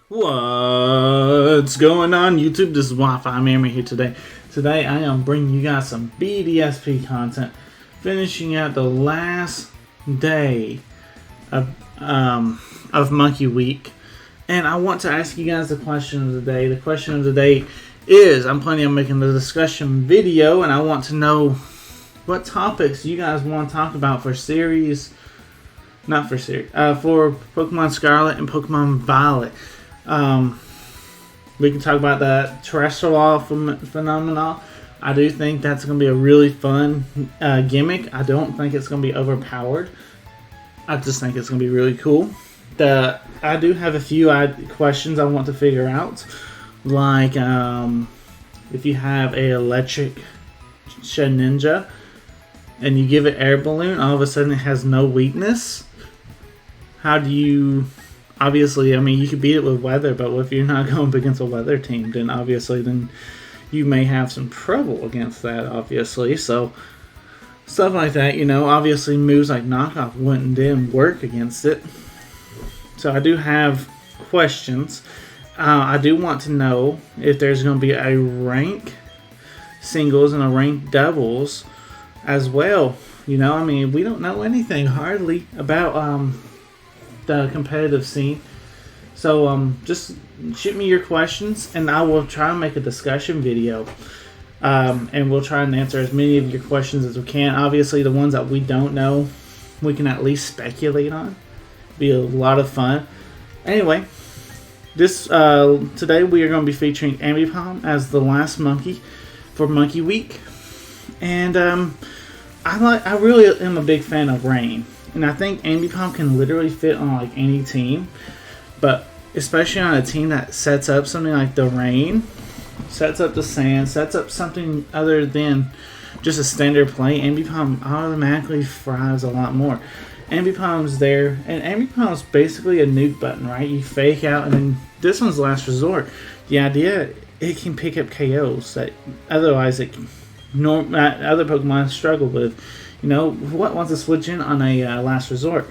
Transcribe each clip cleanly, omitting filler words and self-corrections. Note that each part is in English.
What's going on, YouTube? This is Wi-Fi Mammy here today. Today I am bringing you guys some BDSP content, finishing out the last day of Monkey Week, and I want to ask you guys the question of the day. The question of the day is, I'm planning on making the discussion video, and I want to know what topics you guys want to talk about for series, not for series, for Pokemon Scarlet and Pokemon Violet. We can talk about the terrestrial phenomenon. I do think that's going to be a really fun gimmick. I don't think it's going to be overpowered. I just think it's going to be really cool. I do have a few questions I want to figure out. Like, if you have a electric Ninja and you give it air balloon, all of a sudden it has no weakness. How do you... Obviously, I mean, you could beat it with weather, but if you're not going up against a weather team, then obviously then you may have some trouble against that, obviously. So, stuff like that, you know, obviously moves like knockoff wouldn't then work against it. So I do have questions. I do want to know if there's going to be a rank singles and a rank doubles as well. You know, I mean, we don't know anything hardly about the competitive scene. So just shoot me your questions and I will try and make a discussion video. And we'll try and answer as many of your questions as we can. Obviously, the ones that we don't know, we can at least speculate on. Be a lot of fun. Anyway, this today we are going to be featuring Ambipom as the last monkey for Monkey Week. And I really am a big fan of Rain. And I think Ambipom can literally fit on like any team, but especially on a team that sets up something like the rain, sets up the sand, sets up something other than just a standard play, Ambipom automatically thrives a lot more. Ambipom's there, and Ambipom's basically a nuke button, right? You fake out, and then this one's last resort. The idea, it can pick up KOs that otherwise other Pokemon struggle with. You know, what wants to switch in on a last resort?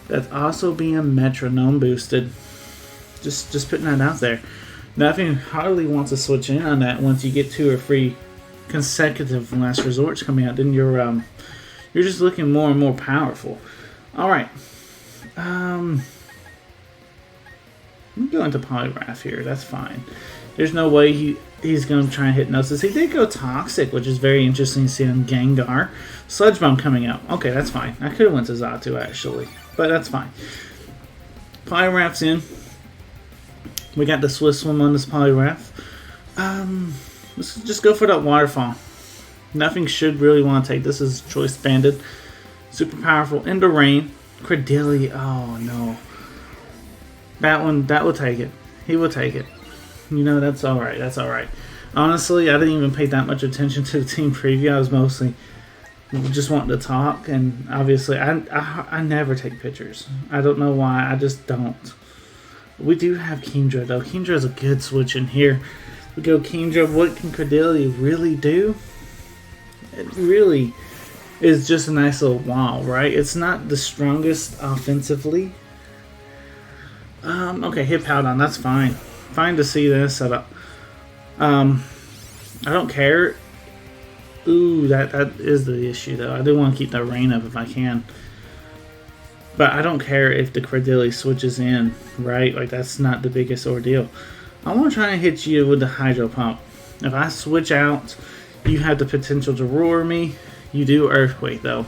That's also being metronome boosted. Just putting that out there. Nothing hardly wants to switch in on that once you get 2 or 3 consecutive last resorts coming out. Then you're just looking more and more powerful. All right. Let me go into Poliwrath here. That's fine. There's no way he's going to try and hit Gnosis. He did go Toxic, which is very interesting to see on Gengar. Sludge Bomb coming out. Okay, that's fine. I could have went to Xatu, actually. But that's fine. Poliwrath's in. We got the Swiss Swim on this Poliwrath. Let's just go for that Waterfall. Nothing should really want to take. This is Choice Banded. Super powerful. Into Rain. Cradily. Oh, no. That will take it. He will take it. You know, that's alright. That's alright. Honestly, I didn't even pay that much attention to the team preview. I was mostly just wanting to talk. And obviously, I never take pictures. I don't know why. I just don't. We do have Kingdra, though. Kingdra is a good switch in here. We go Kingdra. What can Cradily really do? It really is just a nice little wall, right? It's not the strongest offensively. Okay, hit Powdon. That's fine. Fine to see this setup. I don't care. Ooh, that is the issue, though. I do want to keep that rain up if I can. But I don't care if the Cradily switches in, right? Like, that's not the biggest ordeal. I want to try and hit you with the Hydro Pump. If I switch out, you have the potential to roar me. You do Earthquake, though.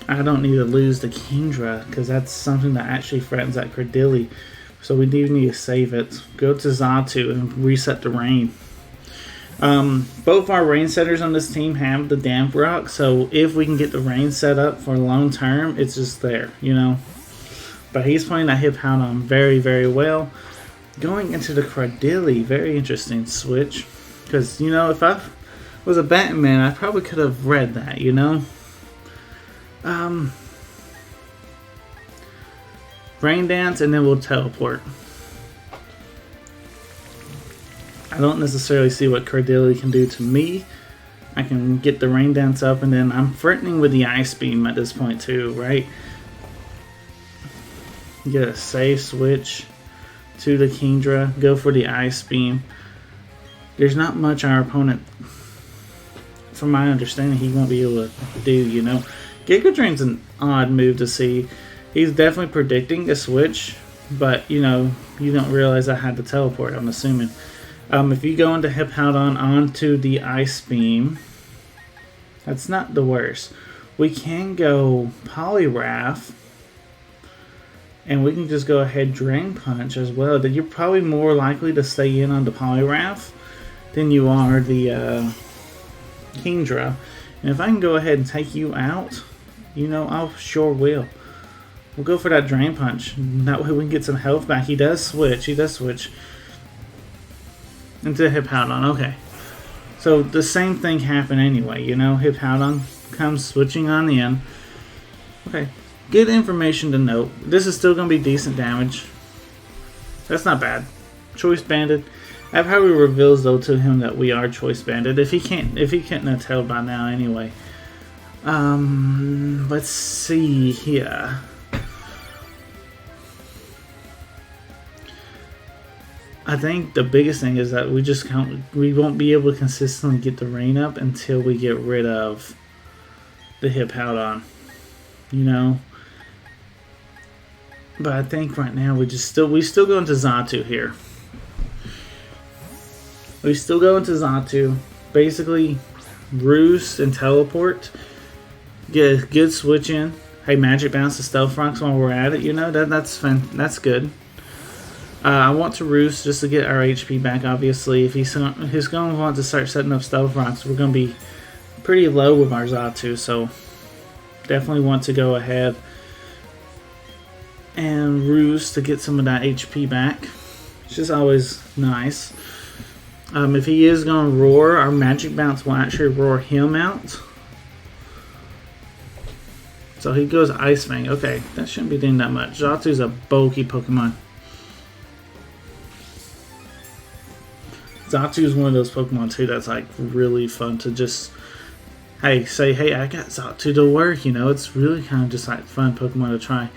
I don't need to lose the Kingdra, because that's something that actually threatens that Cradily. So we do need to save it. Go to Xatu and reset the rain. Both our rain setters on this team have the Damp Rock, so if we can get the rain set up for long term, it's just there, you know. But he's playing that Hip Powdon very, very well. Going into the Cradily, very interesting switch. Because, you know, if I was a Batman, I probably could have read that, you know. Rain Dance, and then we'll teleport. I don't necessarily see what Cradily can do to me. I can get the Rain Dance up, and then I'm threatening with the Ice Beam at this point too, right? Get a safe switch to the Kingdra. Go for the Ice Beam. There's not much our opponent, from my understanding, he won't be able to do, you know. Giga Drain's an odd move to see. He's definitely predicting a switch, but, you know, you don't realize I had to teleport, I'm assuming. If you go into Hippowdon onto the Ice Beam, that's not the worst. We can go Poliwrath, and we can just go ahead Drain Punch as well. That you're probably more likely to stay in on the Poliwrath than you are the Kingdra. And if I can go ahead and take you out, you know, I sure will. We'll go for that Drain Punch. That way we can get some health back. He does switch. He does switch into Hippowdon. Okay. So the same thing happened anyway, you know. Hippowdon comes switching on in. Okay. Good information to note. This is still going to be decent damage. That's not bad. Choice Banded. That probably reveals though to him that we are Choice Banded. If he couldn't have told by now anyway. Let's see here. I think the biggest thing is that we won't be able to consistently get the rain up until we get rid of the Hippowdon. You know? But I think right now we still go into Xatu here. We still go into Xatu. Basically roost and teleport. Get a good switch in. Hey, Magic Bounce to Stealth Rocks while we're at it, you know, that's fun. That's good. I want to roost just to get our HP back, obviously. If he's going to want to start setting up Stealth Rocks, we're going to be pretty low with our Xatu, so definitely want to go ahead and roost to get some of that HP back. It's just always nice. If he is going to roar, our Magic Bounce will actually roar him out. So he goes Ice Fang. Okay, that shouldn't be doing that much. Xatu's a bulky Pokemon. Xatu is one of those Pokemon too that's like really fun to just say, hey, I got Xatu to work, you know. It's really kind of just like fun Pokemon to try.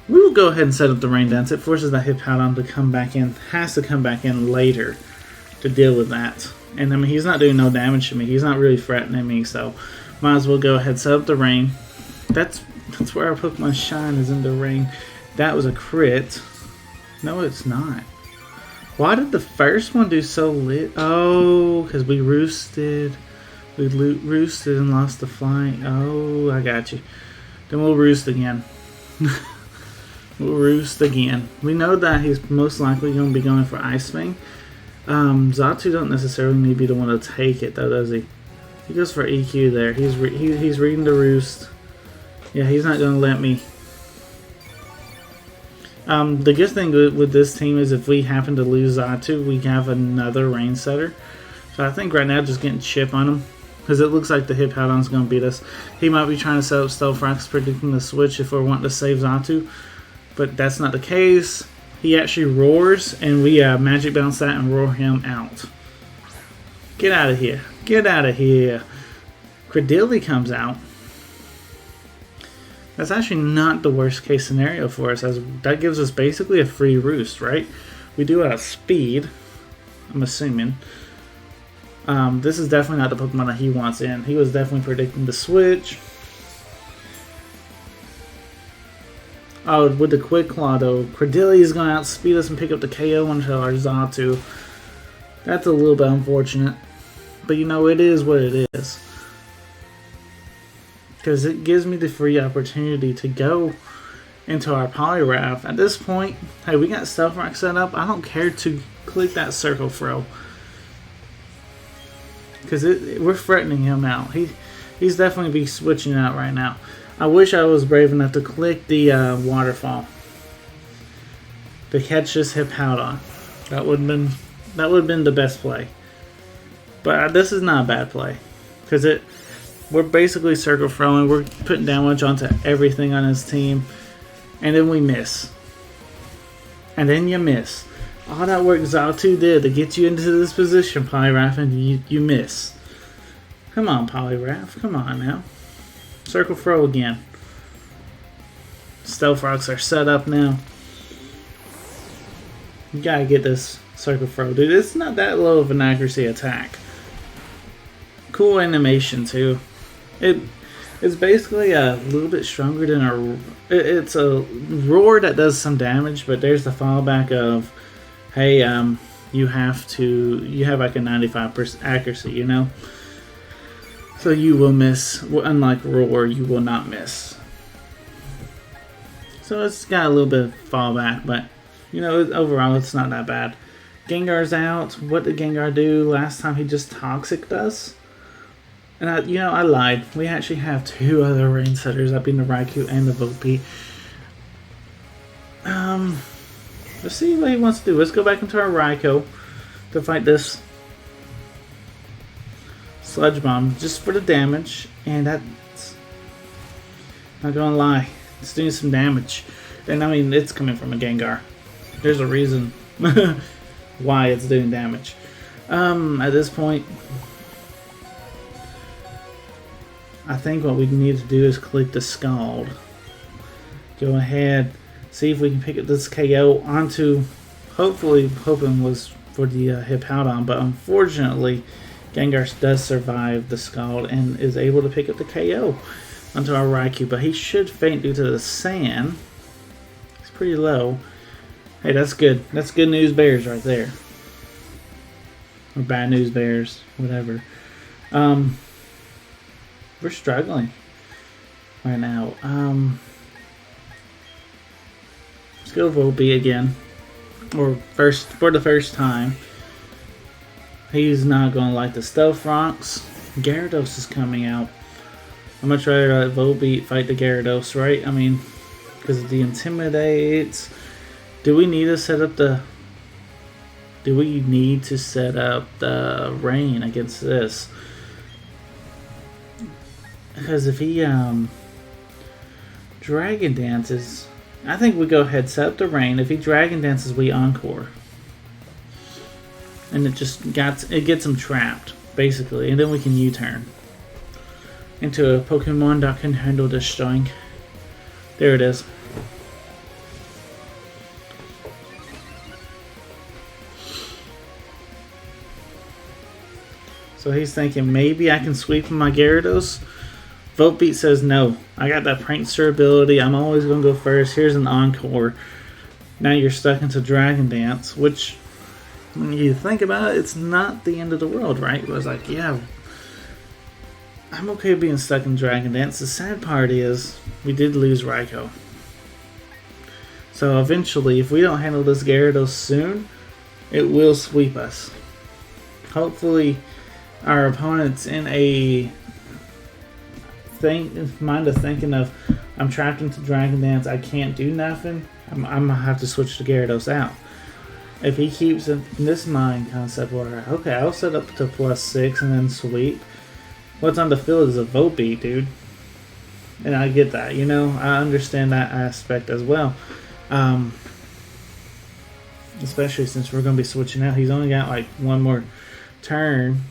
We will go ahead and set up the Rain Dance. It forces that Hippowdon to come back in, has to come back in later to deal with that. And I mean, he's not doing no damage to me. He's not really threatening me, so might as well go ahead and set up the rain. That's where our Pokemon shine, is in the rain. That was a crit. No, it's not. Why did the first one do so lit? Oh, because we roosted. We roosted and lost the flying. Oh, I got you. Then we'll roost again. We'll roost again. We know that he's most likely going to be going for Ice Fang. Xatu don't necessarily need to be the one to take it, though, does he? He goes for EQ there. He's reading the roost. Yeah, he's not going to let me. The good thing with this team is if we happen to lose Xatu, we have another Rain Setter. So I think right now just getting chip on him, because it looks like the Hippowdon's going to beat us. He might be trying to set up Stealth Rocks, predicting the switch if we're wanting to save Xatu, but that's not the case. He actually roars, and we Magic Bounce that and roar him out. Get out of here. Get out of here. Cradily comes out. That's actually not the worst case scenario for us, as that gives us basically a free roost, right? We do have speed, I'm assuming. This is definitely not the Pokemon that he wants in. He was definitely predicting the switch. Oh, with the Quick Claw though, Cradily is going to outspeed us and pick up the KO until our Xatu. That's a little bit unfortunate. But you know, it is what it is. Because it gives me the free opportunity to go into our Poliwrath. At this point, hey, we got Stealth Rock set up. I don't care to click that circle throw. Because we're threatening him out. He's definitely be switching out right now. I wish I was brave enough to click the waterfall to catch this Hippowdon. That would have been the best play. But this is not a bad play, because we're basically circle throwing. We're putting damage onto everything on his team, and then we miss. And then you miss. All that work Xatu did to get you into this position, Poliwrath, and you miss. Come on, Poliwrath. Come on now. Circle throw again. Stealth Rocks are set up now. You gotta get this Circle Throw. Dude, it's not that low of an accuracy attack. Cool animation too. It's basically a little bit stronger than a... It's a roar that does some damage, but there's the fallback of, hey, you have like a 95% accuracy, you know? So you will miss. Unlike roar, you will not miss. So it's got a little bit of fallback, but, you know, overall it's not that bad. Gengar's out. What did Gengar do last time? He just Toxic us? And I lied. We actually have 2 other rain setters, that being the Raikou and the Volpe. Let's see what he wants to do. Let's go back into our Raikou to fight this Sludge Bomb just for the damage. And that's not gonna lie, it's doing some damage. And I mean, it's coming from a Gengar. There's a reason why it's doing damage. At this point, I think what we need to do is click the Scald. Go ahead, see if we can pick up this KO onto, hopefully, hoping was for the Hippowdon, but unfortunately, Gengar does survive the Scald and is able to pick up the KO onto our Raikou, but he should faint due to the sand. It's pretty low. Hey, that's good. That's good news bears right there. Or bad news bears, whatever. We're struggling right now. Let's go Volpe again. Or for the first time. He's not going to like the Stealth Rocks. Gyarados is coming out. I'm much rather let Volbeat fight the Gyarados, right? I mean, because of the Intimidates. Do we need to set up the rain against this? Because if he Dragon Dances, I think we go ahead, set up the rain. If he Dragon Dances, we Encore. And it gets him trapped, basically. And then we can U-turn into a Pokemon that can handle destroying. There it is. So he's thinking, maybe I can sweep my Gyarados. Volbeat says, no, I got that Prankster ability. I'm always going to go first. Here's an Encore. Now you're stuck into Dragon Dance, which, when you think about it, it's not the end of the world, right? It was like, yeah, I'm okay being stuck in Dragon Dance. The sad part is, we did lose Raikou. So eventually, if we don't handle this Gyarados soon, it will sweep us. Hopefully, our opponent's in a mind of thinking of, I'm trapped into Dragon Dance, I can't do nothing, I'm gonna have to switch the Gyarados out. If he keeps in this mind concept where, okay, I'll set up to +6 and then sweep, what's on the field is a Volbeat, dude. And I get that, you know, I understand that aspect as well. Especially since we're gonna be switching out. He's only got like one more turn.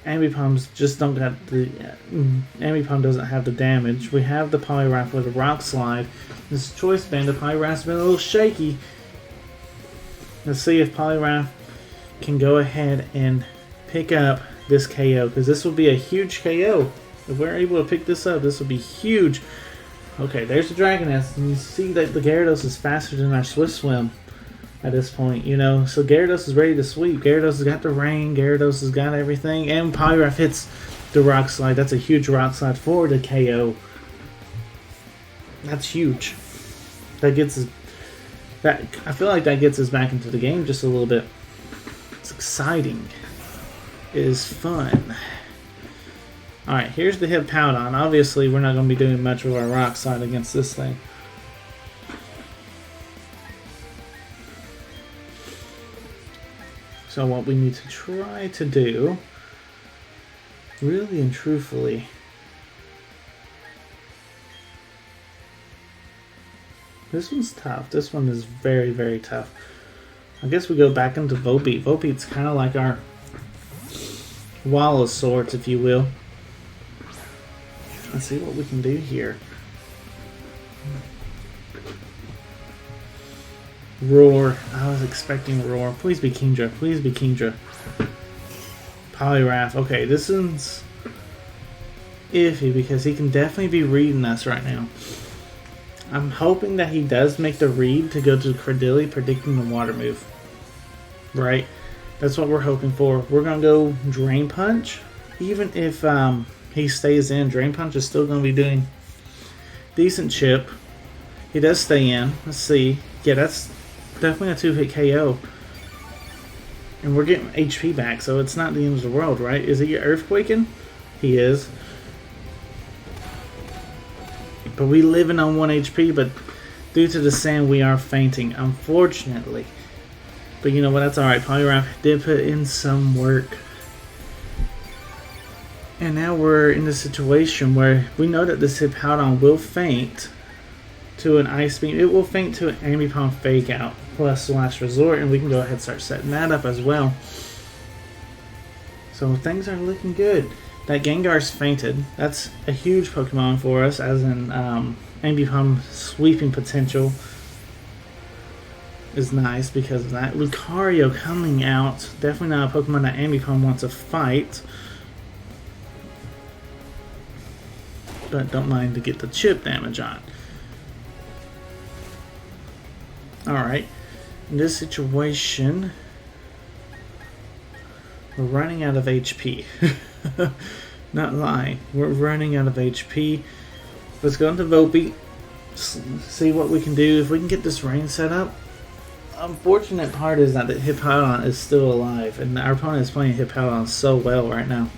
Ambipoms just don't got the... Ambipom doesn't have the damage. We have the Poliwrath with a Rock Slide. This Choice Band, the Poliwrath's been a little shaky. Let's see if Poliwrath can go ahead and pick up this KO, because this will be a huge KO. If we're able to pick this up, this will be huge. Okay, there's the Dragon Dance, and you see that the Gyarados is faster than our Swift Swim at this point, you know. So Gyarados is ready to sweep. Gyarados has got the rain. Gyarados has got everything. And Poliwrath hits the Rock Slide. That's a huge Rock Slide for the KO. That's huge. That gets us... I feel like that gets us back into the game just a little bit. It's exciting. It is fun. Alright, here's the Hippowdon. Obviously, we're not going to be doing much with our Rock Slide against this thing. So what we need to try to do, really and truthfully, this one's tough. This one is very, very tough. I guess we go back into Volbeat. Volbeat's kind of like our wall of sorts, if you will. Let's see what we can do here. Roar. I was expecting Roar. Please be Kingdra. Please be Kingdra. Poliwrath. Okay, this one's iffy because he can definitely be reading us right now. I'm hoping that he does make the read to go to Cradily, predicting the water move. Right? That's what we're hoping for. We're going to go Drain Punch. Even if he stays in, Drain Punch is still going to be doing decent chip. He does stay in. Let's see. Yeah, that's definitely a 2-hit KO. And we're getting HP back, so it's not the end of the world, right? Is he Earthquaking? He is. But we living on 1 HP, but due to the sand, we are fainting, unfortunately. But you know what? That's alright. Poliwrath did put in some work. And now we're in the situation where we know that this Hippowdon will faint to an Ice Beam. It will faint to an Ambipom Fake Out plus Last Resort, and we can go ahead and start setting that up as well. So things are looking good. That Gengar's fainted. That's a huge Pokemon for us, as in Ambipom sweeping potential is nice because of that. Lucario coming out. Definitely not a Pokemon that Ambipom wants to fight. But don't mind to get the chip damage on. Alright. In this situation, we're running out of HP. Not lying. We're running out of HP. Let's go into Volpe. See what we can do. If we can get this rain set up. Unfortunate part is that the Hippowdon is still alive. And our opponent is playing Hippowdon so well right now.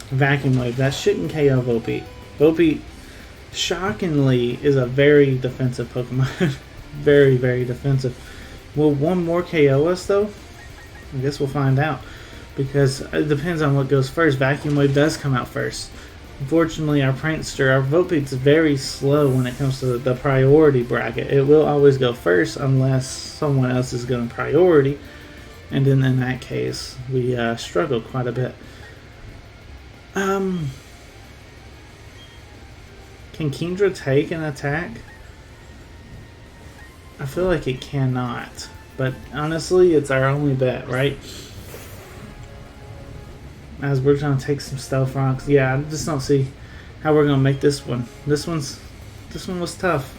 Vacuum Wave. That shouldn't KO Volpe. Volpe, shockingly, is a very defensive Pokemon. Very, very defensive. Will one more KO us, though? I guess we'll find out. Because it depends on what goes first. Vacuum Wave does come out first. Unfortunately, our Prankster, our Vulpix is very slow when it comes to the priority bracket. It will always go first unless someone else is going priority. And then in that case, we struggle quite a bit. Can Kingdra take an attack? I feel like it cannot. But honestly, it's our only bet, right? As we're trying to take some Stealth Rocks. Yeah, I just don't see how we're going to make this one. This one was tough.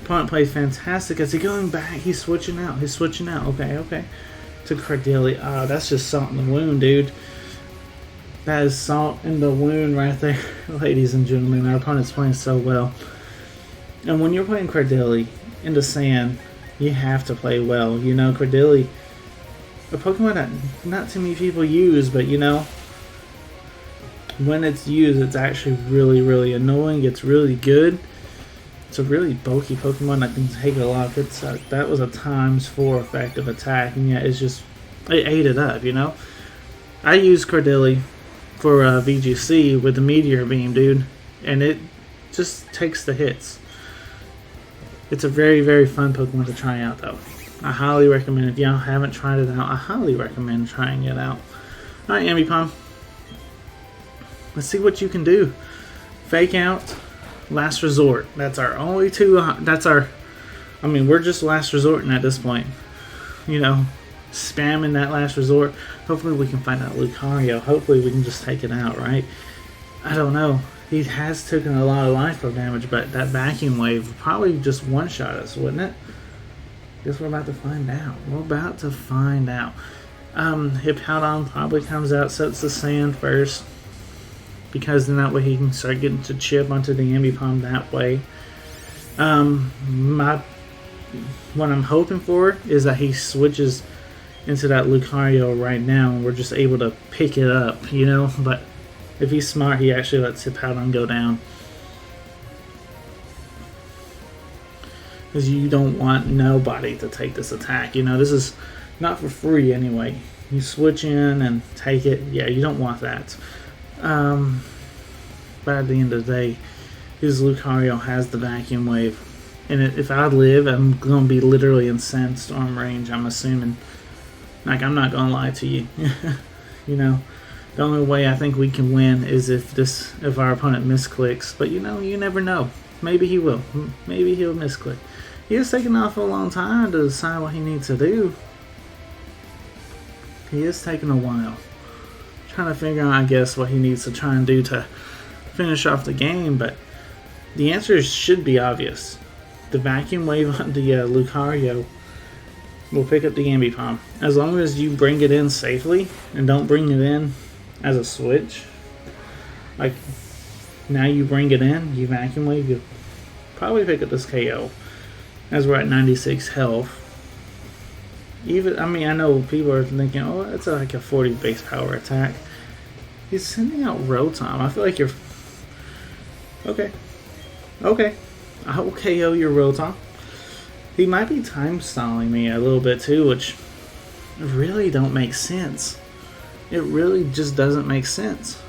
Opponent played fantastic. Is he going back? He's switching out. He's switching out. Okay, okay. To Cradily. Oh, that's just salt in the wound, dude. That is salt in the wound right there. Ladies and gentlemen, our opponent's playing so well. And when you're playing Cradily in the sand, you have to play well. You know, Cradily, a Pokemon that not too many people use, but you know, when it's used, it's actually really, really annoying. It's really good. It's a really bulky Pokemon that can take a lot of hits. That was a ×4 effective attack, and yet it's just, it ate it up, you know? I use Cradily for VGC with the Meteor Beam, dude, and it just takes the hits. It's a very, very fun Pokemon to try out, though. I highly recommend, if y'all haven't tried it out, I highly recommend trying it out. Alright, Ambipom. Let's see what you can do. Fake Out, Last Resort. That's our only two, I mean, we're just Last Resorting at this point. You know, spamming that Last Resort. Hopefully we can find out Lucario. Hopefully we can just take it out, right? I don't know. He has taken a lot of life pro damage, but that Vacuum Wave would probably just one-shot us, wouldn't it? Guess we're about to find out. We're about to find out. Hippowdon probably comes out, sets the sand first, because then that way he can start getting to chip onto the Ambipom that way. What I'm hoping for is that he switches into that Lucario right now, and we're just able to pick it up, you know? But if he's smart, he actually lets Hippowdon go down. Because you don't want nobody to take this attack. You know, this is not for free anyway. You switch in and take it. Yeah, you don't want that. But at the end of the day, his Lucario has the Vacuum Wave. And if I live, I'm going to be literally in Sandstorm range, I'm assuming. Like, I'm not going to lie to you. You know, the only way I think we can win is if our opponent misclicks. But, you know, you never know. maybe he will. Maybe he'll misclick. He is taking off a long time to decide what he needs to do. He is taking a while. Trying to figure out, I guess, what he needs to try and do to finish off the game, but the answer should be obvious. The vacuum wave on the Lucario will pick up the Ambipom. As long as you bring it in safely and don't bring it in as a switch. Like, now you bring it in, you vacuum wave, you'll probably pick up this KO. As we're at 96 health. Even, I mean, I know people are thinking, oh, it's like a 40 base power attack. He's sending out Rotom. I feel like you're... Okay. Okay. I will KO your Rotom. He might be time stalling me a little bit too, which really don't make sense. It really just doesn't make sense.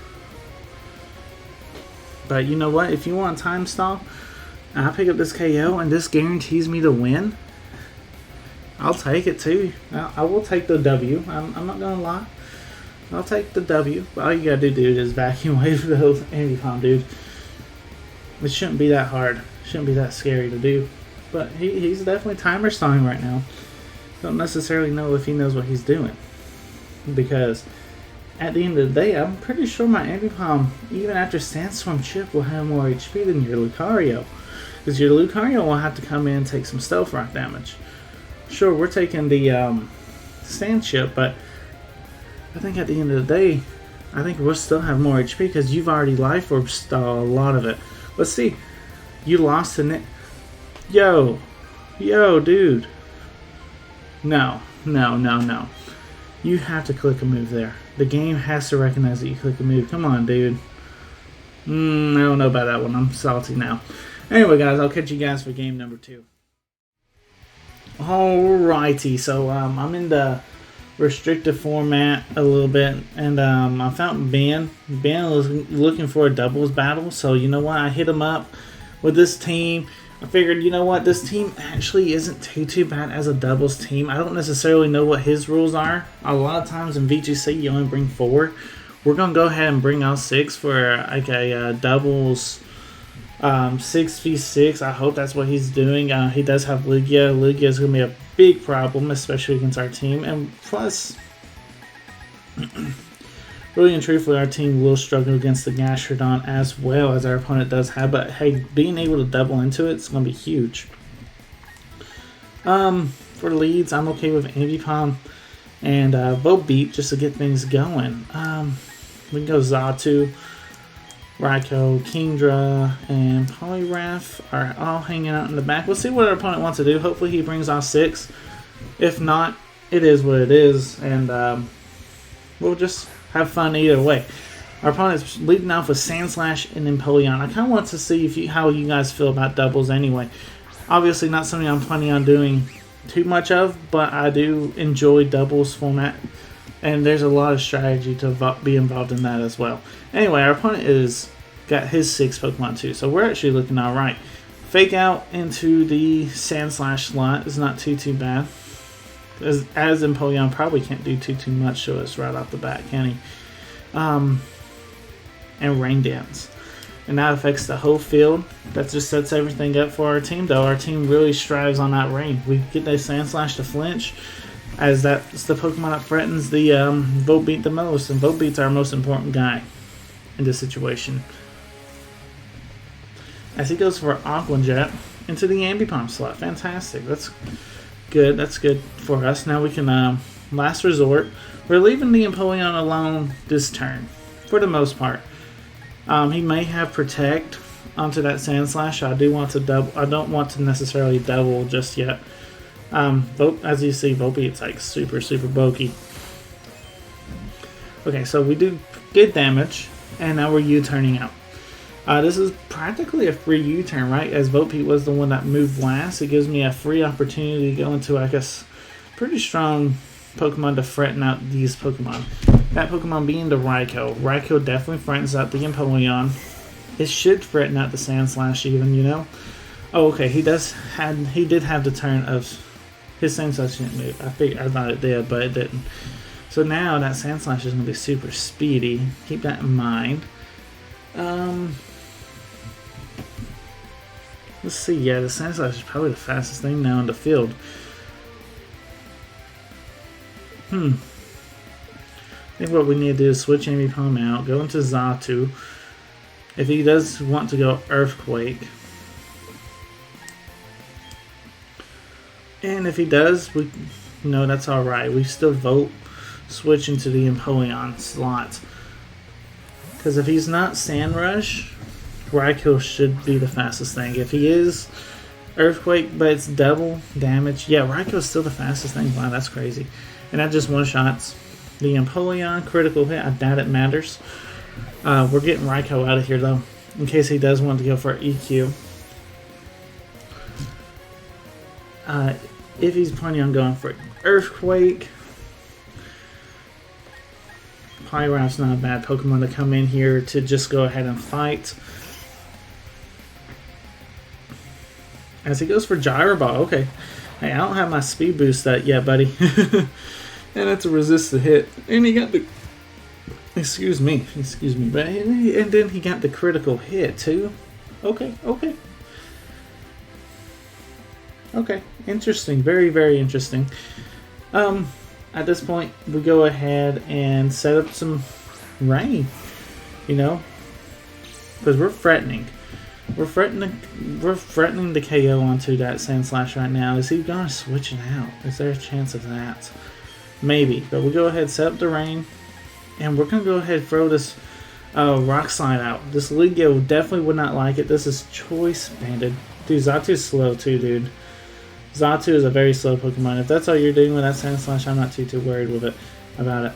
But you know what? If you want time stall, I pick up this KO and this guarantees me to win. I'll take it too. I will take the W. I'm not gonna lie. I'll take the W. But all you gotta do, dude, is vacuum wave those Ambipom, dude. It shouldn't be that hard. Shouldn't be that scary to do. But he's definitely timer stalling right now. Don't necessarily know if he knows what he's doing. Because at the end of the day, I'm pretty sure my Ambipom, even after Sandstorm Chip, will have more HP than your Lucario. Because your Lucario will have to come in and take some Stealth Rock damage. Sure, we're taking the Sand Chip, but I think at the end of the day, I think we'll still have more HP because you've already Life Orb stalled a lot of it. Let's see. You lost to Nick. Yo, dude. No. You have to click a move there. The game has to recognize that you click a move. Come on, dude. I don't know about that one. I'm salty now. Anyway, guys, I'll catch you guys for game number 2. Alrighty, so I'm in the restricted format a little bit, and I found Ben. Ben was looking for a doubles battle, so you know what? I hit him up with this team. I figured, you know what? This team actually isn't too bad as a doubles team. I don't necessarily know what his rules are. A lot of times in VGC, you only bring 4. We're gonna go ahead and bring out 6 for like a doubles. 6v6. I hope that's what he's doing. He does have Lugia. Lugia is going to be a big problem, especially against our team. And plus, really and truthfully, our team will struggle against the Gastrodon as well as our opponent does have. But hey, being able to double into it's going to be huge. For leads, I'm okay with Ambipom and Volbeat just to get things going. We can go Xatu. Raikou, Kingdra, and Poliwrath are all hanging out in the back. We'll see what our opponent wants to do. Hopefully he brings off 6. If not, it is what it is. And we'll just have fun either way. Our opponent's leading off with Sandslash and Empoleon. I kind of want to see how you guys feel about doubles anyway. Obviously not something I'm planning on doing too much of, but I do enjoy doubles format. And there's a lot of strategy to be involved in that as well. Anyway, our opponent is got his 6 Pokemon too, so we're actually looking alright. Fake out into the Sandslash slot is not too bad. As Empoleon probably can't do too much to us right off the bat, can he? And Rain Dance. And that affects the whole field. That just sets everything up for our team, though. Our team really strives on that rain. We get that Sandslash to flinch, as that's the Pokemon that threatens the Volbeat the most, and Volbeat's our most important guy in this situation. As he goes for Aqua Jet into the Ambipom slot. Fantastic. That's good. That's good for us. Now we can, last resort, we're leaving the Empoleon alone this turn, for the most part. He may have Protect onto that Sandslash. I do want to double. I don't want to necessarily double just yet. As you see, Volbeat's like super bulky. Okay, so we do good damage, and now we're U-turning out. This is practically a free U-turn, right? As Volbeat was the one that moved last, it gives me a free opportunity to go into, I guess, pretty strong Pokemon to threaten out these Pokemon. That Pokemon being the Raikou. Raikou definitely threatens out the Empoleon. It should threaten out the Sandslash even, you know? Oh, okay, he did have the turn of his Sandslash didn't move. I thought it did, but it didn't. So now that Sandslash is going to be super speedy. Keep that in mind. Let's see. Yeah, the Sandslash is probably the fastest thing now in the field. I think what we need to do is switch Ambipom out, go into Xatu. If he does want to go Earthquake, and if he does, that's alright. We still vote switch into the Empoleon slot. Because if he's not Sand Rush, Raikou should be the fastest thing. If he is Earthquake, but it's double damage, yeah, Raikou is still the fastest thing. Wow, that's crazy. And that just one-shots the Empoleon critical hit. I doubt it matters. We're getting Raikou out of here, though, in case he does want to go for EQ. If he's planning on going for Earthquake, Poliwrath's not a bad Pokemon to come in here to just go ahead and fight. As he goes for Gyro Ball, okay. Hey, I don't have my speed boost that yet, buddy. And it's a resist the hit. And he got the... Excuse me, but and then he got the critical hit too. Okay. Interesting, very, very interesting. At this point, we go ahead and set up some rain, because we're threatening. We're threatening the KO onto that Sandslash right now. Is he gonna switch it out? Is there a chance of that? Maybe, but we'll go ahead and set up the rain. And we're going to go ahead and throw this Rock Slide out. This Lugia definitely would not like it. This is Choice Banded. Dude, Zatu's slow too, dude. Xatu is a very slow Pokemon. If that's all you're doing with that Sandslash, I'm not too worried about it.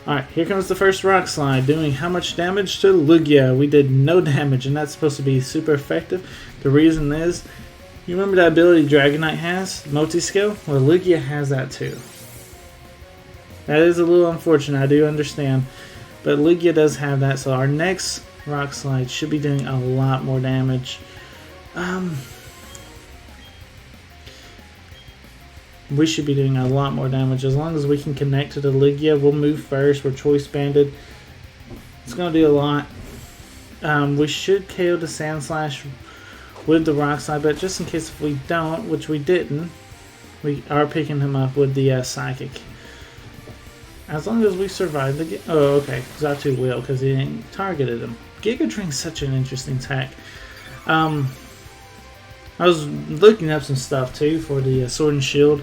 Alright, here comes the first Rock Slide, doing how much damage to Lugia? We did no damage, and that's supposed to be super effective. The reason is, you remember that ability Dragonite has? Multi-Skill? Well, Lugia has that too. That is a little unfortunate, I do understand. But Lugia does have that, so our next Rock Slide should be doing a lot more damage. We should be doing a lot more damage. As long as we can connect to the Lugia, we'll move first. We're Choice Banded. It's going to do a lot. We should KO the Sandslash with the Rock Slide, but just in case if we don't, which we didn't, we are picking him up with the Psychic. As long as we survive the game. Oh, okay. Xatu will, because he ain't targeted him. Giga Drain's such an interesting tech. I was looking up some stuff too for the Sword and Shield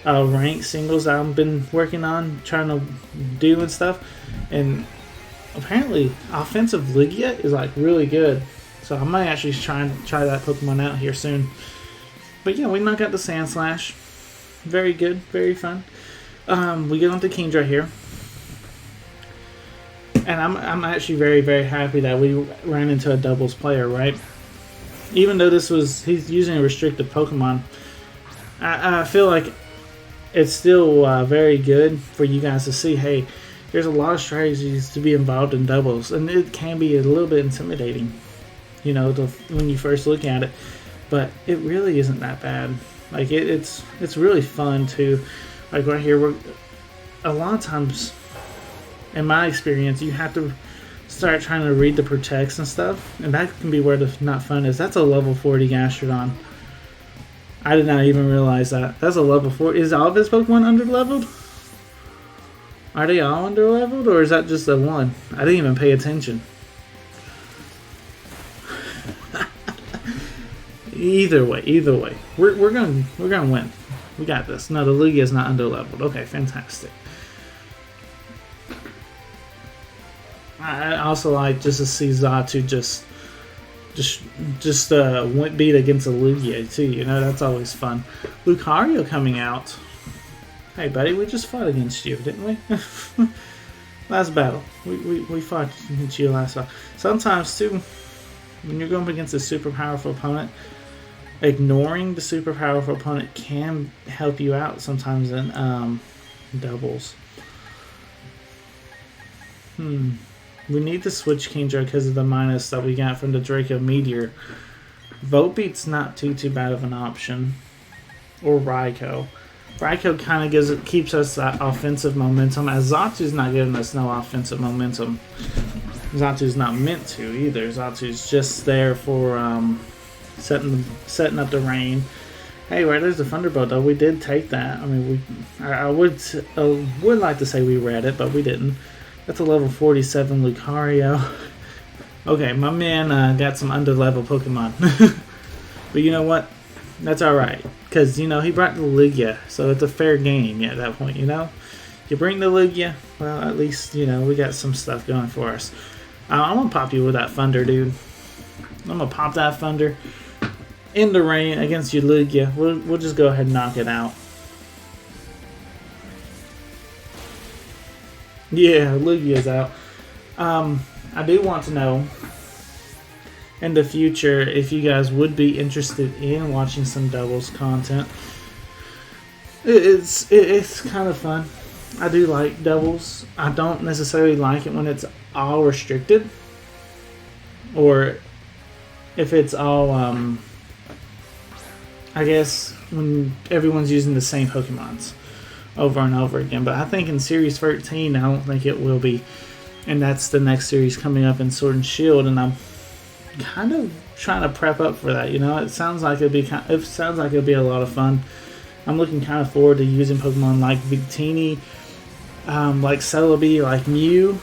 rank singles I've been working on, trying to do and stuff. And apparently, offensive Lugia is like really good. So I might actually try that Pokemon out here soon. But yeah, we knock out the Sandslash. Very good, very fun. We get on to Kingdra here. And I'm actually very, very happy that we ran into a doubles player, right? Even though he's using a restricted Pokemon, I feel like it's still very good for you guys to see, hey, there's a lot of strategies to be involved in doubles. And it can be a little bit intimidating, when you first look at it. But it really isn't that bad. Like, it's really fun too. Like right here, a lot of times, in my experience, you have to start trying to read the protects and stuff, and that can be where the not fun is. That's a level 40 Gastrodon. I did not even realize that. That's a level 40. Is all of his Pokemon under-leveled? Are they all under-leveled, or is that just the one? I didn't even pay attention. Either way, we're gonna win. We got this. No, the Lugia is not under-leveled. Okay, fantastic. I also like just to see Xatu just beat against a Lugia too. That's always fun. Lucario coming out. Hey, buddy, we just fought against you, didn't we? Last battle. We fought against you last battle. Sometimes too, when you're going up against a super powerful opponent, ignoring the super powerful opponent can help you out sometimes in doubles. We need to switch Kingdra because of the minus that we got from the Draco Meteor. Volbeat's not too bad of an option. Or Raikou. Raikou kind of keeps us that offensive momentum, as Xatu's not giving us no offensive momentum. Zatu's not meant to either. Zatu's just there for setting up the rain. Hey, right there's the Thunderbolt though. We did take that. I mean, I would like to say we read it, but we didn't. That's a level 47 Lucario. Okay, my man got some underlevel Pokemon. But you know what? That's alright. Because, you know, he brought the Lugia. So it's a fair game at that point, you know? You bring the Lugia, well, at least, you know, we got some stuff going for us. I'm going to pop you with that Thunder, dude. I'm going to pop that Thunder in the rain against your Lugia. We'll just go ahead and knock it out. Yeah, Lugia's out. I do want to know in the future if you guys would be interested in watching some doubles content. It's kind of fun. I do like doubles. I don't necessarily like it when it's all restricted, or if it's all I guess when everyone's using the same Pokemons over and over again. But I think in Series 13, I don't think it will be. And that's the next series coming up in Sword and Shield, and I'm kind of trying to prep up for that. You know, it sounds like it'll be a lot of fun. I'm looking kind of forward to using Pokemon like Victini, like Celebi, like Mew,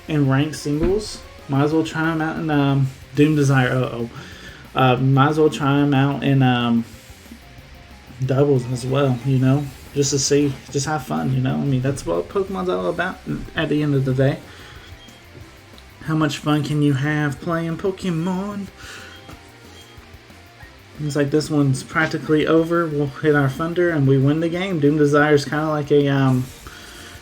in ranked singles. Might as well try them out in Doom Desire. Might as well try them out in doubles as well. You know, just to see, just have fun. You know, I mean that's what Pokemon's all about at the end of the day. How much fun can you have playing Pokemon? It's like this one's practically over. We'll hit our Thunder and we win the game. Doom Desire is kind of like a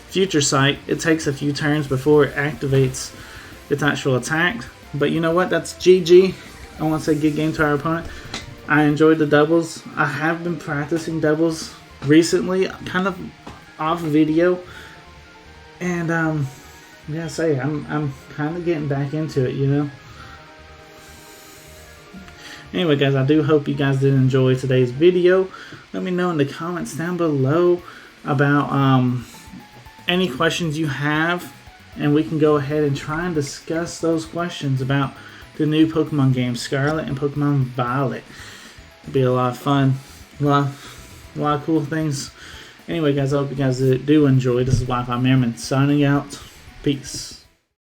future sight. It takes a few turns before it activates its actual attack. But you know what? That's GG. I want to say good game to our opponent. I enjoyed the doubles. I have been practicing doubles recently, kind of off video. And yeah, say I'm kind of getting back into it, you know. Anyway, guys, I do hope you guys did enjoy today's video. Let me know in the comments down below about any questions you have, and we can go ahead and try and discuss those questions about the new Pokemon game, Scarlet and Pokemon Violet. It'll be a lot of fun, a lot of cool things. Anyway, guys, I hope you guys do enjoy. This is Wi-Fi Merriman signing out. Peace.